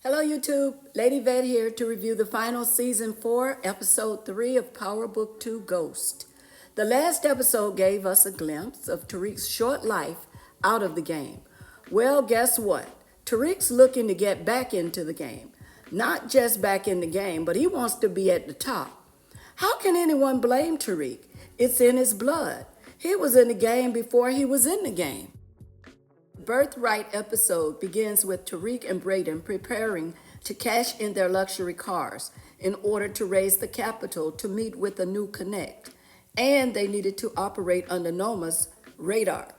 Hello YouTube, Lady Vet here to review the final Season 4, Episode 3 of Power Book 2 Ghost. The last episode gave us a glimpse of Tariq's short life out of the game. Well, guess what? Tariq's looking to get back into the game. Not just back in the game, but he wants to be at the top. How can anyone blame Tariq? It's in his blood. He was in the game before he was in the game. Birthright episode begins with Tariq and Brayden preparing to cash in their luxury cars in order to raise the capital to meet with a new connect, and they needed to operate under Noma's radar.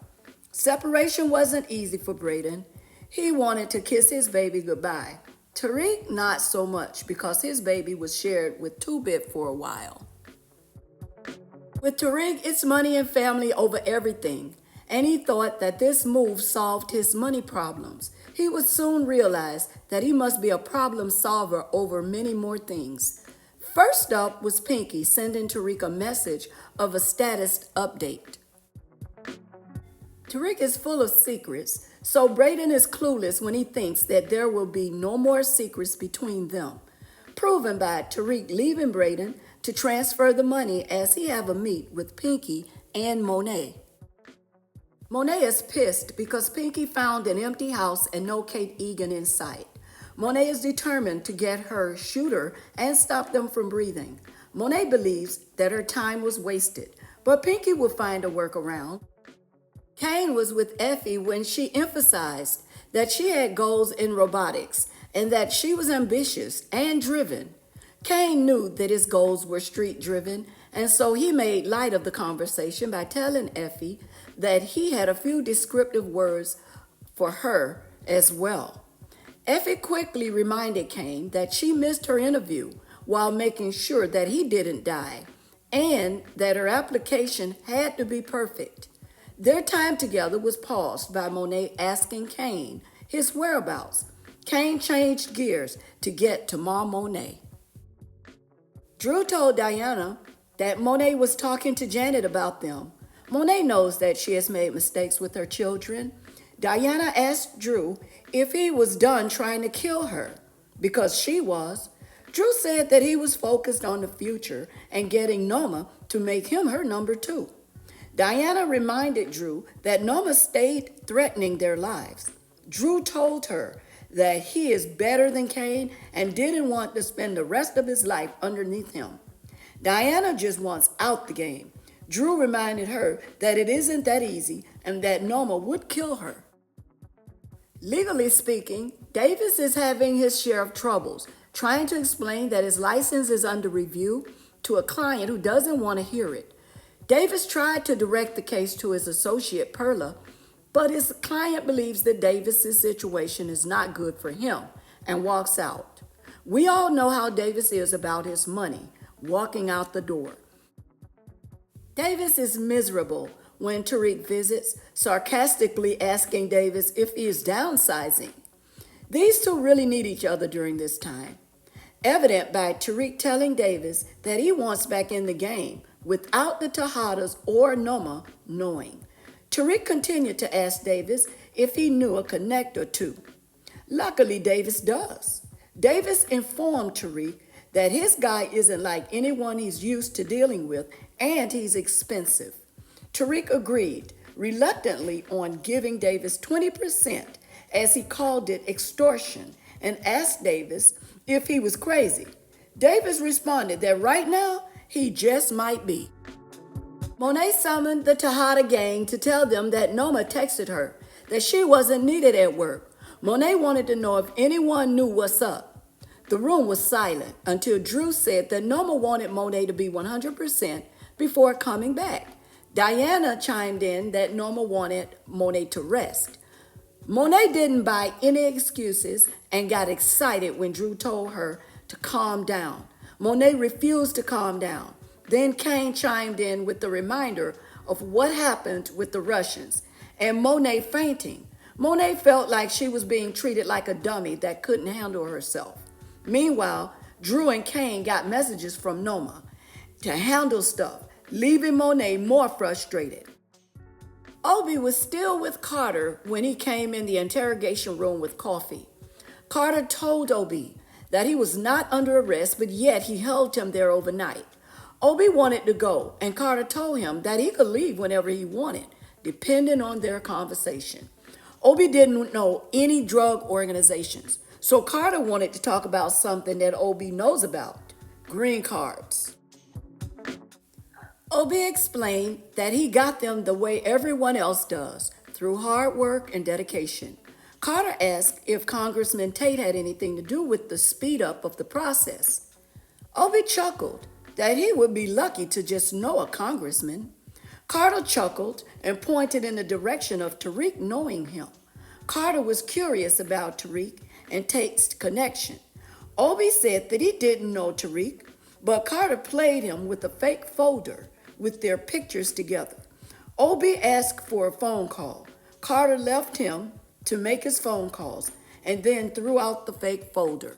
Separation wasn't easy for Brayden. He wanted to kiss his baby goodbye. Tariq not so much because his baby was shared with 2-Bit for a while. With Tariq, it's money and family over everything. And he thought that this move solved his money problems. He would soon realize that he must be a problem solver over many more things. First up was Pinky sending Tariq a message of a status update. Tariq is full of secrets, so Brayden is clueless when he thinks that there will be no more secrets between them. Proven by Tariq leaving Brayden to transfer the money as he have a meet with Pinky and Monet. Monet is pissed because Pinky found an empty house and no Kate Egan in sight. Monet is determined to get her shooter and stop them from breathing. Monet believes that her time was wasted, but Pinky will find a workaround. Kane was with Effie when she emphasized that she had goals in robotics and that she was ambitious and driven. Kane knew that his goals were street-driven, and so he made light of the conversation by telling Effie that he had a few descriptive words for her as well. Effie quickly reminded Kane that she missed her interview while making sure that he didn't die, and that her application had to be perfect. Their time together was paused by Monet asking Kane his whereabouts. Kane changed gears to get to Mom Monet. Drew told Diana that Monet was talking to Janet about them. Monet knows that she has made mistakes with her children. Diana asked Drew if he was done trying to kill her, because she was. Drew said that he was focused on the future and getting Noma to make him her number 2. Diana reminded Drew that Noma stayed threatening their lives. Drew told her that he is better than Kane and didn't want to spend the rest of his life underneath him. Diana just wants out the game. Drew reminded her that it isn't that easy and that Noma would kill her. Legally speaking, Davis is having his share of troubles, trying to explain that his license is under review to a client who doesn't want to hear it. Davis tried to direct the case to his associate Perla, but his client believes that Davis's situation is not good for him and walks out. We all know how Davis is about his money, walking out the door. Davis is miserable when Tariq visits, sarcastically asking Davis if he is downsizing. These two really need each other during this time. Evident by Tariq telling Davis that he wants back in the game without the Tejadas or Noma knowing. Tariq continued to ask Davis if he knew a connect or two. Luckily, Davis does. Davis informed Tariq that his guy isn't like anyone he's used to dealing with, and he's expensive. Tariq agreed, reluctantly, on giving Davis 20%, as he called it extortion, and asked Davis if he was crazy. Davis responded that right now, he just might be. Monet summoned the Tejada gang to tell them that Noma texted her, that she wasn't needed at work. Monet wanted to know if anyone knew what's up. The room was silent until Drew said that Noma wanted Monet to be 100% before coming back. Diana chimed in that Noma wanted Monet to rest. Monet didn't buy any excuses and got excited when Drew told her to calm down. Monet refused to calm down. Then Kane chimed in with the reminder of what happened with the Russians and Monet fainting. Monet felt like she was being treated like a dummy that couldn't handle herself. Meanwhile, Drew and Kane got messages from Noma to handle stuff, leaving Monet more frustrated. Obi was still with Carter when he came in the interrogation room with coffee. Carter told Obi that he was not under arrest, but yet he held him there overnight. Obi wanted to go, and Carter told him that he could leave whenever he wanted, depending on their conversation. Obi didn't know any drug organizations, so Carter wanted to talk about something that Obi knows about: green cards. Obi explained that he got them the way everyone else does, through hard work and dedication. Carter asked if Congressman Tate had anything to do with the speed up of the process. Obi chuckled that he would be lucky to just know a congressman. Carter chuckled and pointed in the direction of Tariq knowing him. Carter was curious about Tariq and Tate's connection. Obi said that he didn't know Tariq, but Carter played him with a fake folder with their pictures together. Obi asked for a phone call. Carter left him to make his phone calls and then threw out the fake folder.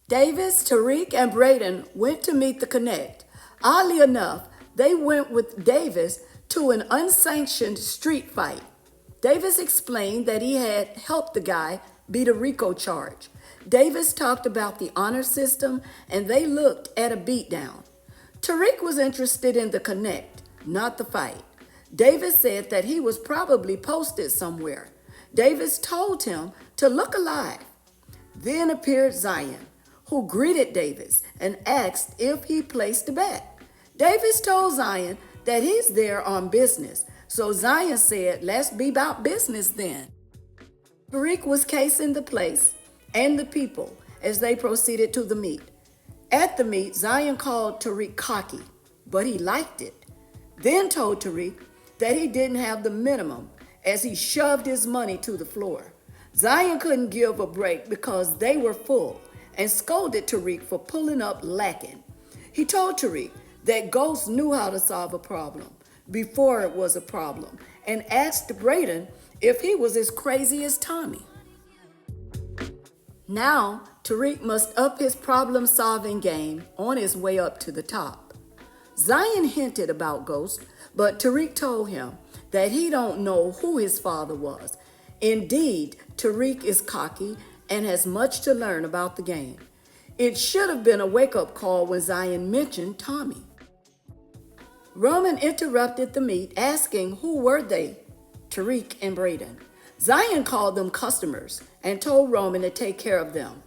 Davis, Tariq, and Braden went to meet the Connect. Oddly enough, they went with Davis to an unsanctioned street fight. Davis explained that he had helped the guy beat a RICO charge. Davis talked about the honor system, and they looked at a beatdown. Tariq was interested in the Connect, not the fight. Davis said that he was probably posted somewhere. Davis told him to look alive. Then appeared Zion, who greeted Davis and asked if he placed a bet. Davis told Zion that he's there on business, so Zion said, "Let's be about business then." Tariq was casing the place and the people as they proceeded to the meet. At the meet, Zion called Tariq cocky, but he liked it. Then told Tariq that he didn't have the minimum as he shoved his money to the floor. Zion couldn't give a break because they were full and scolded Tariq for pulling up lacking. He told Tariq that Ghost knew how to solve a problem before it was a problem and asked Braden if he was as crazy as Tommy. Now, Tariq must up his problem-solving game on his way up to the top. Zion hinted about Ghost, but Tariq told him that he don't know who his father was. Indeed, Tariq is cocky and has much to learn about the game. It should have been a wake-up call when Zion mentioned Tommy. Roman interrupted the meet, asking who were they, Tariq and Braden. Zion called them customers and told Roman to take care of them.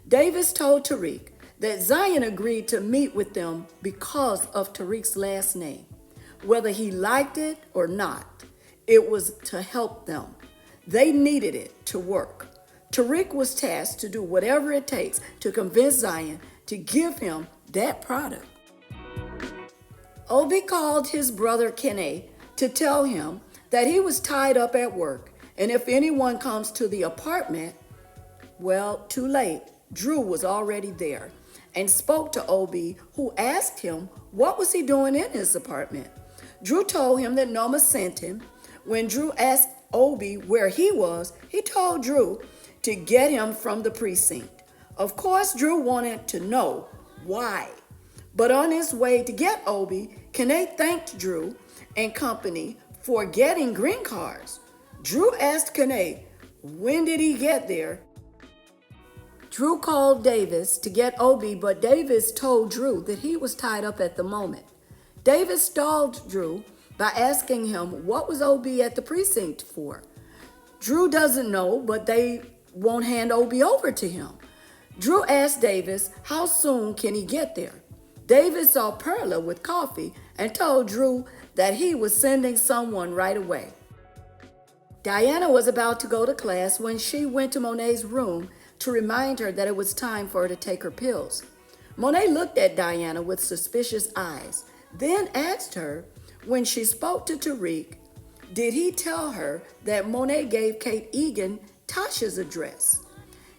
Davis told Tariq that Zion agreed to meet with them because of Tariq's last name. Whether he liked it or not, it was to help them. They needed it to work. Tariq was tasked to do whatever it takes to convince Zion to give him that product. Obi called his brother Kenny to tell him that he was tied up at work, and if anyone comes to the apartment, well, too late. Drew was already there and spoke to Obi, who asked him what was he doing in his apartment. Drew told him that Noma sent him. When Drew asked Obi where he was, he told Drew to get him from the precinct. Of course, Drew wanted to know why. But on his way to get Obi, Kenny thanked Drew and company for getting green cards. Drew asked Kenny, when did he get there? Drew called Davis to get Obi, but Davis told Drew that he was tied up at the moment. Davis stalled Drew by asking him what was Obi at the precinct for. Drew doesn't know, but they won't hand Obi over to him. Drew asked Davis how soon can he get there. Davis saw Perla with coffee and told Drew that he was sending someone right away. Diana was about to go to class when she went to Monet's room to remind her that it was time for her to take her pills. Monet looked at Diana with suspicious eyes, then asked her when she spoke to Tariq, did he tell her that Monet gave Kate Egan Tasha's address?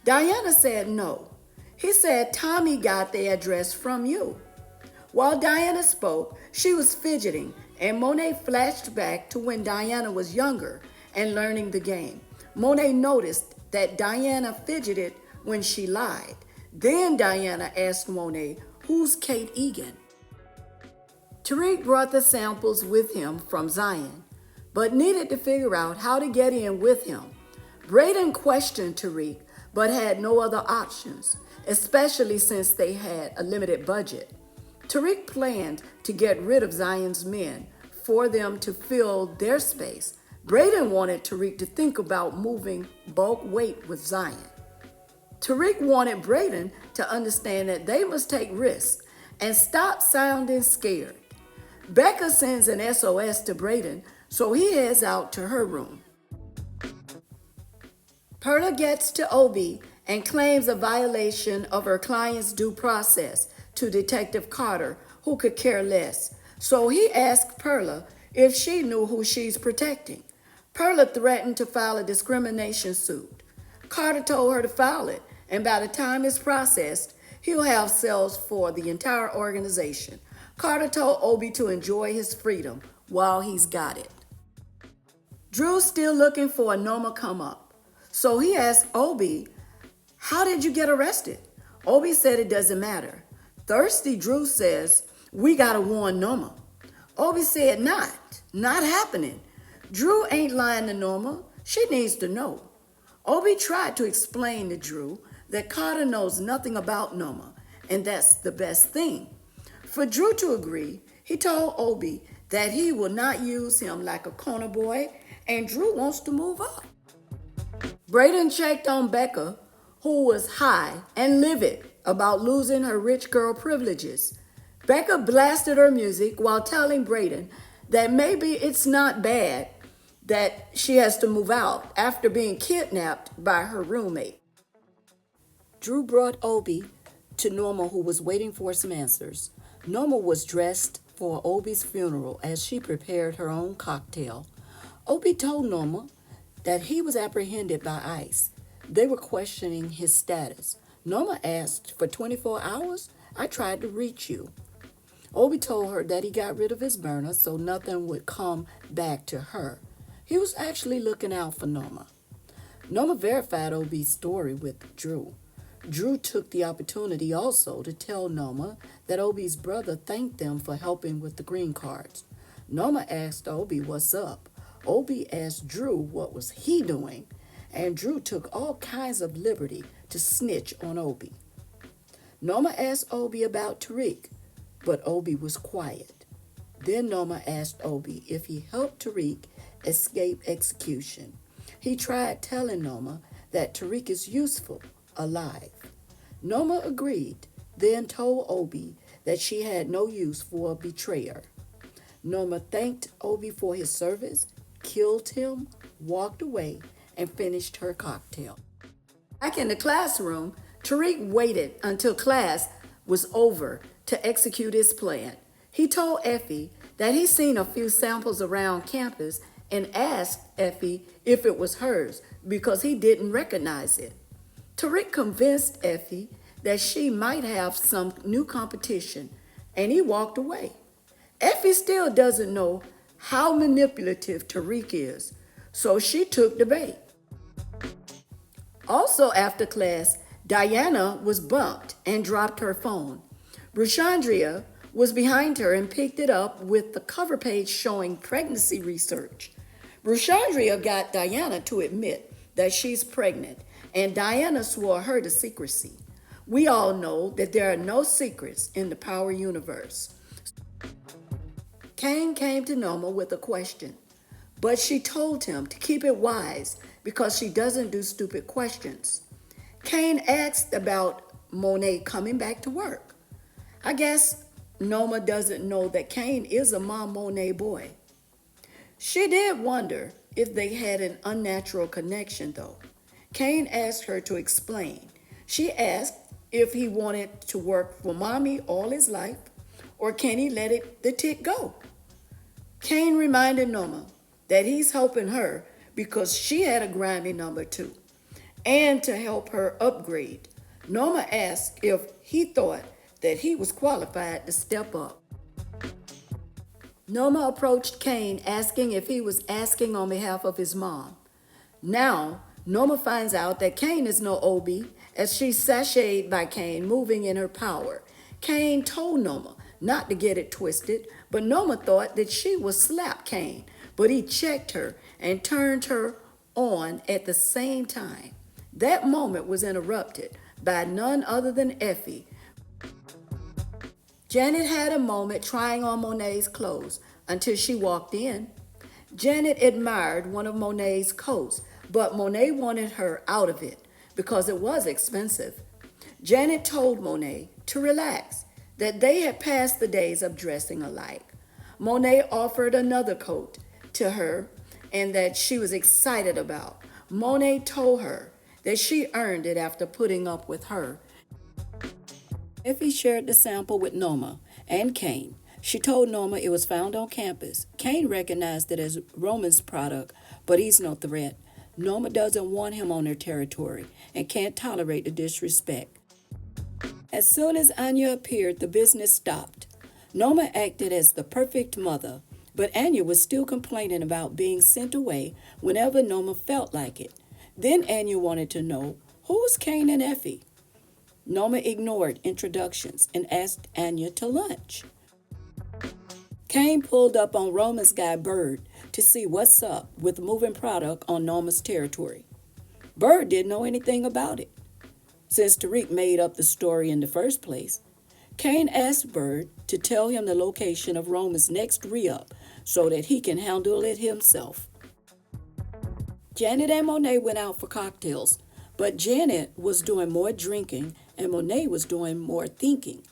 Diana said no. He said Tommy got the address from you. While Diana spoke, she was fidgeting, and Monet flashed back to when Diana was younger and learning the game. Monet noticed that Diana fidgeted when she lied. Then Diana asked Monet, who's Kate Egan? Tariq brought the samples with him from Zion, but needed to figure out how to get in with him. Braden questioned Tariq, but had no other options, especially since they had a limited budget. Tariq planned to get rid of Zion's men for them to fill their space. Braden wanted Tariq to think about moving bulk weight with Zion. Tariq wanted Braden to understand that they must take risks and stop sounding scared. Becca sends an SOS to Braden, so he heads out to her room. Perla gets to Obi and claims a violation of her client's due process to Detective Carter, who could care less. So he asked Perla if she knew who she's protecting. Perla threatened to file a discrimination suit. Carter told her to file it, and by the time it's processed, he'll have cells for the entire organization. Carter told Obi to enjoy his freedom while he's got it. Drew's still looking for a Noma come up, so he asked Obi, "How did you get arrested?" Obi said it doesn't matter. Thirsty Drew says, "We gotta warn Noma." Obi said, not happening. Drew ain't lying to Noma. She needs to know. Obi tried to explain to Drew that Carter knows nothing about Noma, and that's the best thing. For Drew to agree, he told Obi that he will not use him like a corner boy, and Drew wants to move up. Braden checked on Becca, who was high and livid about losing her rich girl privileges. Becca blasted her music while telling Braden that maybe it's not bad that she has to move out after being kidnapped by her roommate. Drew brought Obi to Norma, who was waiting for some answers. Norma was dressed for Obi's funeral as she prepared her own cocktail. Obi told Norma that he was apprehended by ICE. They were questioning his status. Norma asked, "For 24 hours? I tried to reach you." Obi told her that he got rid of his burner so nothing would come back to her. He was actually looking out for Norma. Norma verified Obi's story with Drew. Drew took the opportunity also to tell Norma that Obi's brother thanked them for helping with the green cards. Norma asked Obi what's up. Obi asked Drew what was he doing, and Drew took all kinds of liberty to snitch on Obi. Norma asked Obi about Tariq, but Obi was quiet. Then Norma asked Obi if he helped Tariq escape execution. He tried telling Norma that Tariq is useful, alive. Norma agreed, then told Obi that she had no use for a betrayer. Norma thanked Obi for his service, killed him, walked away, and finished her cocktail. Back in the classroom, Tariq waited until class was over to execute his plan. He told Effie that he'd seen a few samples around campus and asked Effie if it was hers because he didn't recognize it. Tariq convinced Effie that she might have some new competition, and he walked away. Effie still doesn't know how manipulative Tariq is, so she took the bait. Also after class, Diana was bumped and dropped her phone. Brushandria was behind her and picked it up with the cover page showing pregnancy research. Brushandria got Diana to admit that she's pregnant, and Diana swore her to secrecy. We all know that there are no secrets in the Power universe. Kane came to Norma with a question, but she told him to keep it wise because she doesn't do stupid questions. Kane asked about Monet coming back to work. I guess Norma doesn't know that Kane is a Mom Monet boy. She did wonder if they had an unnatural connection, though. Kane asked her to explain. She asked if he wanted to work for Mommy all his life, or can he let the tick go? Kane reminded Norma that he's helping her because she had a grimy number too, and to help her upgrade. Norma asked if he thought that he was qualified to step up. Norma approached Kane asking if he was asking on behalf of his mom. Now, Norma finds out that Kane is no Obi as she's sashayed by Kane, moving in her power. Kane told Norma not to get it twisted, but Norma thought that she would slap Kane, but he checked her and turned her on at the same time. That moment was interrupted by none other than Effie. Janet had a moment trying on Monet's clothes until she walked in. Janet admired one of Monet's coats, but Monet wanted her out of it because it was expensive. Janet told Monet to relax, that they had passed the days of dressing alike. Monet offered another coat to her and that she was excited about. Monet told her that she earned it after putting up with her. Effie shared the sample with Norma and Kane. She told Norma it was found on campus. Kane recognized it as Roman's product, but he's no threat. Norma doesn't want him on her territory and can't tolerate the disrespect. As soon as Anya appeared, the business stopped. Norma acted as the perfect mother, but Anya was still complaining about being sent away whenever Norma felt like it. Then Anya wanted to know, who's Kane and Effie? Norma ignored introductions and asked Anya to lunch. Kane pulled up on Roman's guy Bird to see what's up with moving product on Norma's territory. Bird didn't know anything about it. Since Tariq made up the story in the first place, Kane asked Bird to tell him the location of Roman's next re-up so that he can handle it himself. Janet and Monet went out for cocktails, but Janet was doing more drinking and Monet was doing more thinking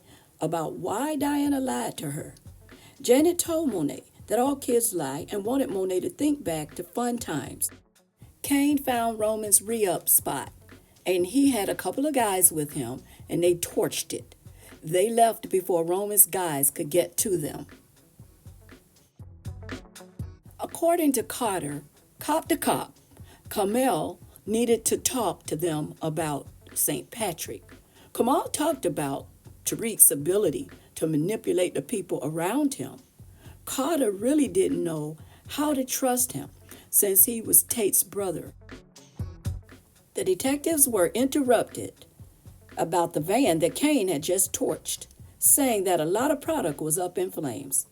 about why Diana lied to her. Janet told Monet that all kids lie and wanted Monet to think back to fun times. Kane found Roman's re-up spot, and he had a couple of guys with him, and they torched it. They left before Roman's guys could get to them. According to Carter, cop to cop, Kamal needed to talk to them about St. Patrick. Kamal talked about Tariq's ability to manipulate the people around him. Carter really didn't know how to trust him since he was Tate's brother. The detectives were interrupted about the van that Kane had just torched, saying that a lot of product was up in flames.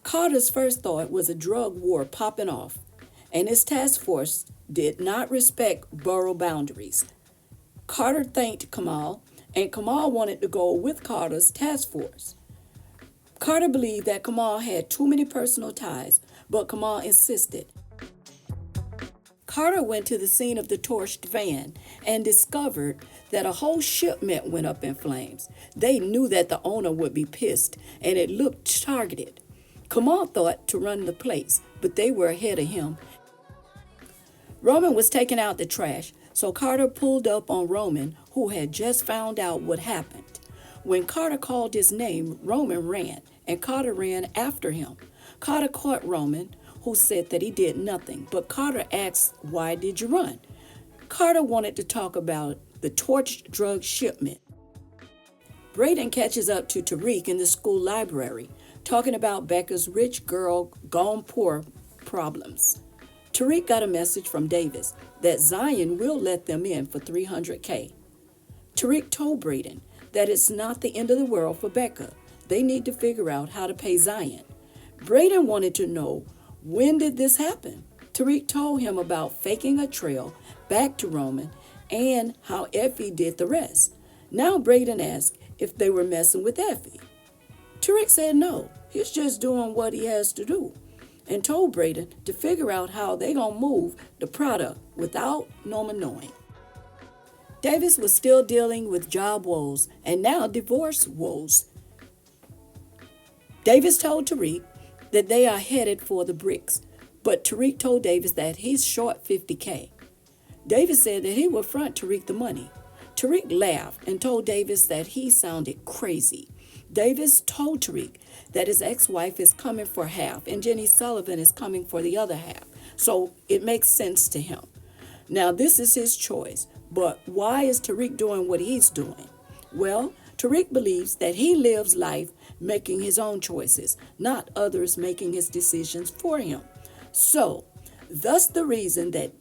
Carter's first thought was a drug war popping off, and his task force did not respect borough boundaries. Carter thanked Kamal, and Kamal wanted to go with Carter's task force. Carter believed that Kamal had too many personal ties, but Kamal insisted. Carter went to the scene of the torched van and discovered that a whole shipment went up in flames. They knew that the owner would be pissed, and it looked targeted. Kamal thought to run the place, but they were ahead of him. Roman was taking out the trash, so Carter pulled up on Roman, who had just found out what happened. When Carter called his name, Roman ran, and Carter ran after him. Carter caught Roman, who said that he did nothing, but Carter asked, "Why did you run?" Carter wanted to talk about the torched drug shipment. Braden catches up to Tariq in the school library, talking about Becca's rich girl gone poor problems. Tariq got a message from Davis that Zion will let them in for $300K. Tariq told Braden that it's not the end of the world for Becca. They need to figure out how to pay Zion. Braden wanted to know, when did this happen? Tariq told him about faking a trail back to Roman and how Effie did the rest. Now Braden asked if they were messing with Effie. Tariq said no, he's just doing what he has to do, and told Braden to figure out how they gonna move the product without Norman knowing. Davis was still dealing with job woes and now divorce woes. Davis told Tariq that they are headed for the bricks, but Tariq told Davis that he's short $50K. Davis said that he would front Tariq the money. Tariq laughed and told Davis that he sounded crazy. Davis told Tariq that his ex-wife is coming for half and Jenny Sullivan is coming for the other half, so it makes sense to him. Now this is his choice, but why is Tariq doing what he's doing? Well, Tariq believes that he lives life making his own choices, not others making his decisions for him. So, thus the reason that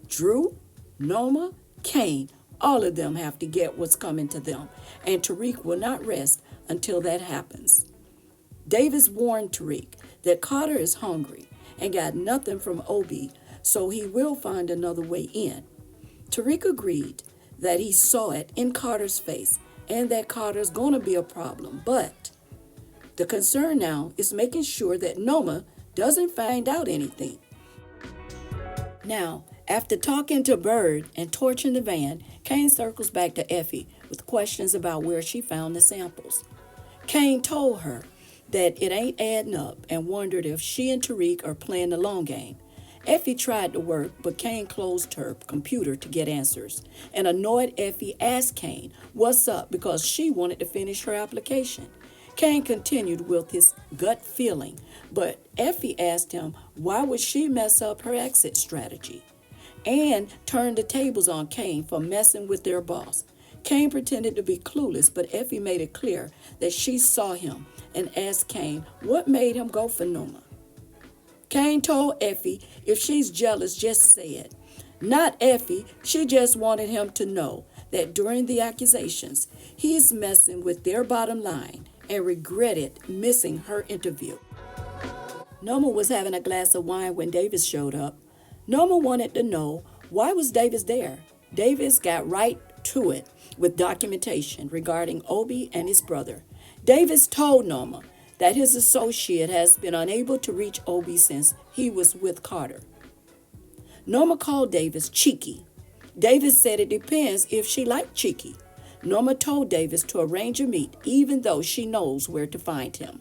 Drew, Norma, Kane, all of them have to get what's coming to them, and Tariq will not rest until that happens. Davis warned Tariq that Carter is hungry and got nothing from Obi, so he will find another way in. Tariq agreed that he saw it in Carter's face and that Carter's going to be a problem, but the concern now is making sure that Noma doesn't find out anything. Now, after talking to Bird and torching the van, Kane circles back to Effie with questions about where she found the samples. Kane told her that it ain't adding up and wondered if she and Tariq are playing the long game. Effie tried to work, but Kane closed her computer to get answers. An annoyed Effie asked Kane what's up because she wanted to finish her application. Kane continued with his gut feeling, but Effie asked him why would she mess up her exit strategy and turned the tables on Kane for messing with their boss. Kane pretended to be clueless, but Effie made it clear that she saw him and asked Kane what made him go for Noma. Kane told Effie if she's jealous, just say it. Not Effie, she just wanted him to know that during the accusations, he's messing with their bottom line and regretted missing her interview. Noma was having a glass of wine when Davis showed up. Noma wanted to know why was Davis there. Davis got right to it with documentation regarding Obi and his brother. Davis told Noma that his associate has been unable to reach Obi since he was with Carter. Noma called Davis cheeky. Davis said it depends if she liked cheeky. Noma told Davis to arrange a meet even though she knows where to find him.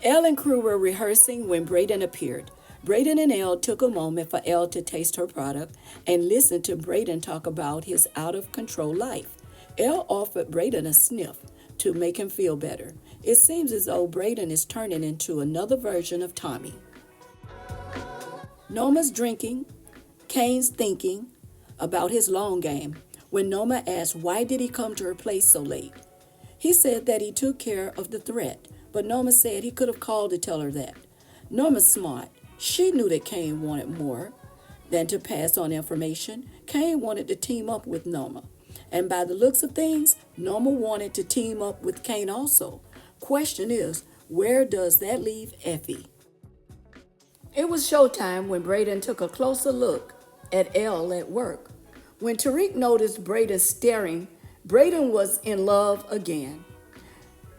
Elle and crew were rehearsing when Braden appeared. Braden and Elle took a moment for Elle to taste her product and listen to Braden talk about his out-of-control life. Elle offered Braden a sniff to make him feel better. It seems as though Braden is turning into another version of Tommy. Noma's drinking, Kane's thinking about his long game. When Noma asked why did he come to her place so late, he said that he took care of the threat, but Noma said he could have called to tell her that. Noma's smart. She knew that Kane wanted more than to pass on information. Kane wanted to team up with Noma. And by the looks of things, Noma wanted to team up with Kane also. Question is, where does that leave Effie? It was showtime when Braden took a closer look at Elle at work. When Tariq noticed Braden staring, Braden was in love again.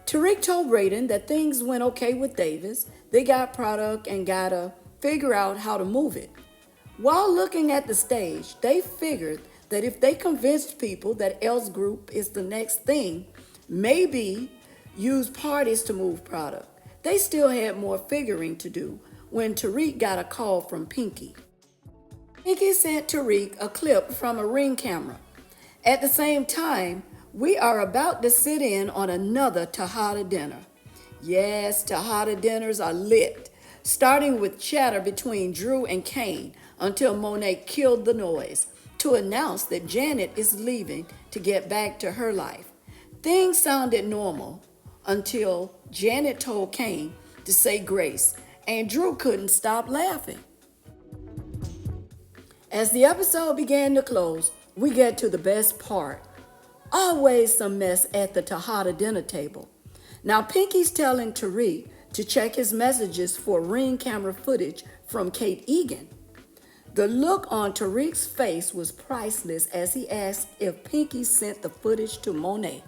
Tariq told Braden that things went okay with Davis. They got product and gotta figure out how to move it. While looking at the stage, they figured that if they convinced people that Elle's group is the next thing, maybe use parties to move product. They still had more figuring to do when Tariq got a call from Pinky. Pinky sent Tariq a clip from a Ring camera. At the same time, we are about to sit in on another Tejada dinner. Yes, Tejada dinners are lit, starting with chatter between Drew and Kane until Monet killed the noise to announce that Janet is leaving to get back to her life. Things sounded normal until Janet told Kane to say grace, and Drew couldn't stop laughing. As the episode began to close, we get to the best part. Always some mess at the Tejada dinner table. Now Pinky's telling Tariq to check his messages for Ring camera footage from Kate Egan. The look on Tariq's face was priceless as he asked if Pinky sent the footage to Monet.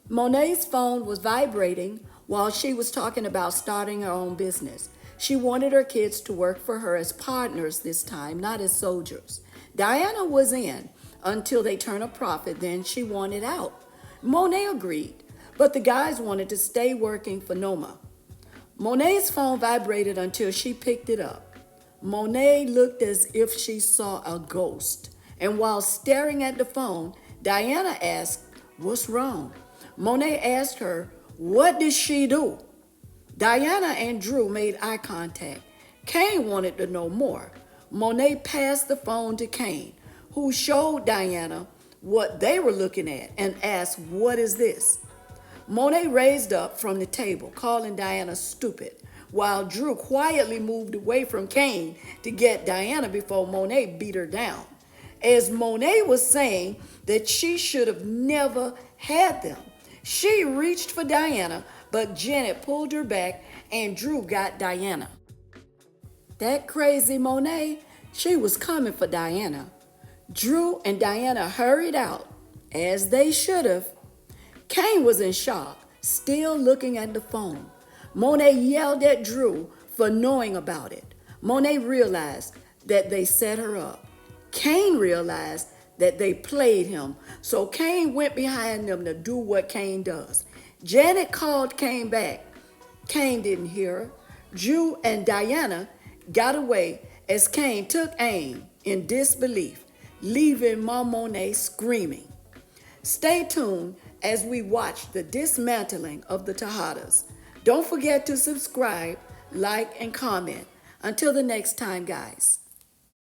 Monet's phone was vibrating while she was talking about starting her own business. She wanted her kids to work for her as partners this time, not as soldiers. Diana was in until they turned a profit, then she wanted out. Monet agreed, but the guys wanted to stay working for Noma. Monet's phone vibrated until she picked it up. Monet looked as if she saw a ghost, and while staring at the phone, Diana asked, "What's wrong?" Monet asked her, "What did she do?" Diana and Drew made eye contact. Kane wanted to know more. Monet passed the phone to Kane, who showed Diana what they were looking at and asked, "What is this?" Monet raised up from the table, calling Diana stupid, while Drew quietly moved away from Kane to get Diana before Monet beat her down. As Monet was saying that she should have never had them, she reached for Diana, but Janet pulled her back and Drew got Diana. That crazy Monet, She was coming for Diana. Drew and Diana hurried out, as they should have. Cain was in shock, still looking at the phone. Monet yelled at Drew for knowing about it. Monet realized that they set her up. Cain realized that they played him, so Cain went behind them to do what Cain does. Janet called Cain back. Cain didn't hear her. Drew and Diana got away as Cain took aim in disbelief, leaving Mom Monet screaming. Stay tuned as we watch the dismantling of the Tejadas. Don't forget to subscribe, like, and comment. Until the next time, guys.